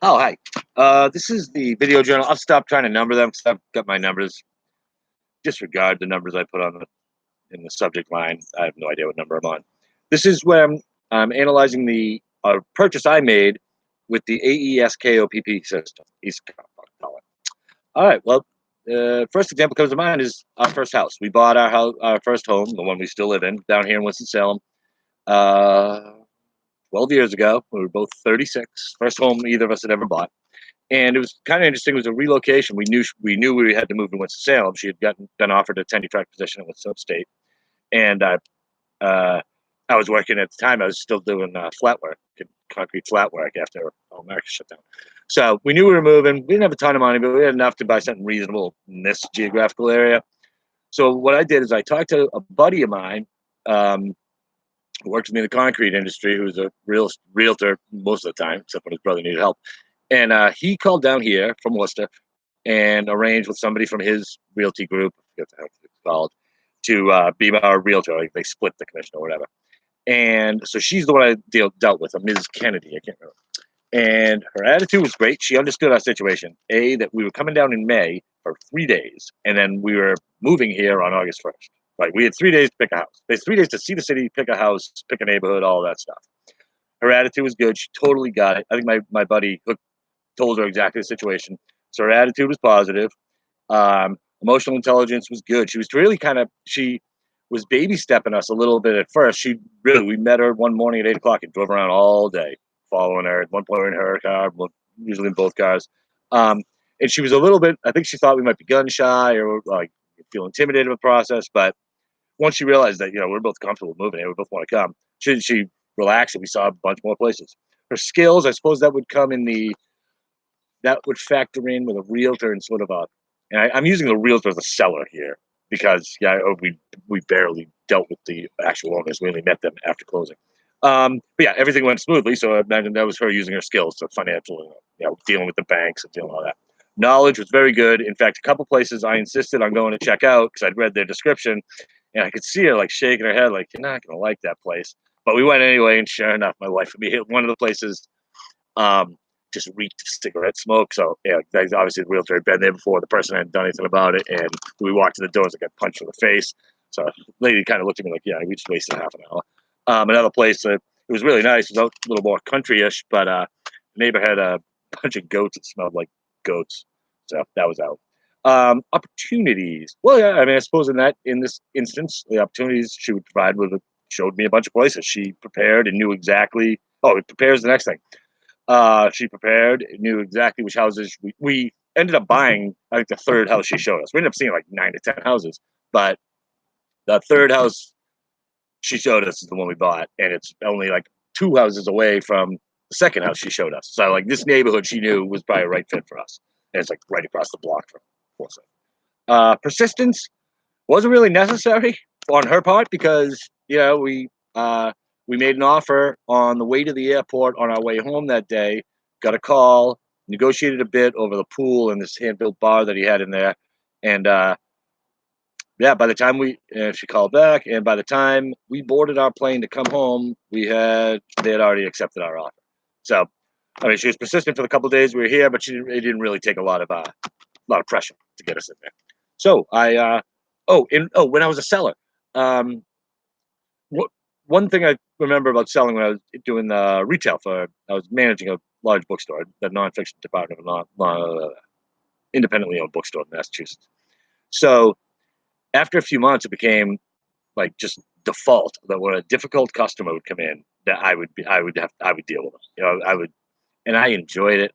Oh, hi. This is the video journal. I'll stop trying to number them because I've got my numbers. Disregard the numbers I put on in the subject line. I have no idea what number I'm on. This is where I'm analyzing the purchase I made with the AESKOPP system. AESKOPP, I'll call it. All right. Well, first example comes to mind is our first house. We bought our first home, the one we still live in, down here in Winston-Salem, 12 years ago. We were both 36. First home either of us had ever bought. And it was kind of interesting. It was a relocation. We knew we had to move to Winston-Salem. She had been offered a tenure track position at Winston State, and I was working at the time. I was still doing flat work, concrete flat work after all America shut down. So we knew we were moving. We didn't have a ton of money, but we had enough to buy something reasonable in this geographical area. So what I did is I talked to a buddy of mine who worked with me in the concrete industry, who was a realtor most of the time, except when his brother needed help. And he called down here from Worcester and arranged with somebody from his realty group, I forget what it's called, to be our realtor. Like they split the commission or whatever. And so she's the one I dealt with, Ms. Kennedy, I can't remember. And her attitude was great. She understood our situation. That we were coming down in May for 3 days, and then we were moving here on August 1st. Like we had 3 days to pick a house. There's 3 days to see the city, pick a house, pick a neighborhood, all that stuff. Her attitude was good. She totally got it. I think my buddy told her exactly the situation. So her attitude was positive. Emotional intelligence was good. She was really she was baby stepping us a little bit at first. We met her one morning at 8 o'clock and drove around all day, following her. At one point, we were in her car, usually in both cars. And she was a little bit, I think she thought we might be gun shy or like feel intimidated with the process. But once she realized that, we're both comfortable moving here, we both want to come, she relaxed and we saw a bunch more places. Her skills, I suppose that would factor in with a realtor and sort of and I'm using the realtor as a seller here because we barely dealt with the actual owners. We only met them after closing. But yeah, everything went smoothly. So I imagine that was her using her skills, so financial, dealing with the banks and dealing with all that. Knowledge was very good. In fact, a couple places I insisted on going to check out because I'd read their description, and I could see her like shaking her head, like you're not gonna like that place. But we went anyway, and sure enough, my wife would be one of the places. Just reeked of cigarette smoke. So yeah, obviously the realtor had been there before. The person hadn't done anything about it, and we walked to the doors and got punched in the face. So the lady kind of looked at me like, "Yeah, we just wasted half an hour." Another place that it was really nice. It was a little more country-ish, but the neighbor had a bunch of goats that smelled like goats. So that was out. Opportunities. Well, yeah, I mean, I suppose in this instance, the opportunities she would provide showed me a bunch of places. She prepared and knew exactly. Oh, it prepares the next thing. She prepared, knew exactly which houses we ended up buying. I think the third house she showed us. We ended up seeing like 9 to 10 houses, but the third house she showed us is the one we bought, and it's only like 2 houses away from the second house she showed us. So like this neighborhood she knew was probably a right fit for us, and it's like right across the block from Forsyth. Persistence wasn't really necessary on her part because we made an offer on the way to the airport on our way home that day, got a call, negotiated a bit over the pool and this hand-built bar that he had in there. And by the time she called back, and by the time we boarded our plane to come home, they had already accepted our offer. So, I mean, she was persistent for the couple of days we were here, but it didn't really take a lot of pressure to get us in there. So when I was a seller, one thing I remember about selling when I was doing retail I was managing a large bookstore, the nonfiction department of a independently owned bookstore in Massachusetts. So after a few months, it became like just default that when a difficult customer would come in, that I would deal with them. And I enjoyed it.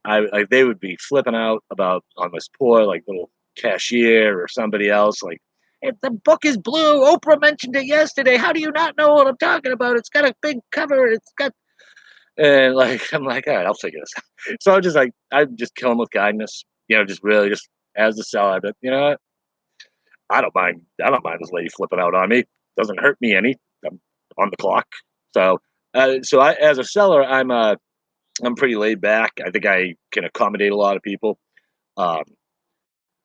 They would be flipping out about on this poor like little cashier or somebody else like, if the book is blue, Oprah mentioned it yesterday. How do you not know what I'm talking about? It's got a big cover. And like, I'm like, all right, I'll figure this out. So I'd just kill them with kindness, just really just as the seller. But you know what? I don't mind this lady flipping out on me. Doesn't hurt me any. I'm on the clock. So as a seller, I'm pretty laid back. I think I can accommodate a lot of people.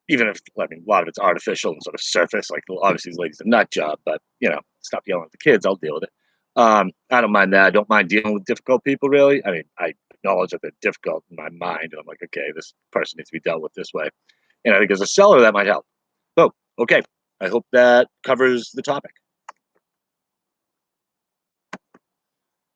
Even if, a lot of it's artificial and sort of surface, like obviously these ladies a nut job, but stop yelling at the kids. I'll deal with it. I don't mind that. I don't mind dealing with difficult people, really. I mean, I acknowledge that they're difficult in my mind, and I'm like, okay, this person needs to be dealt with this way. And I think as a seller, that might help. So, okay, I hope that covers the topic.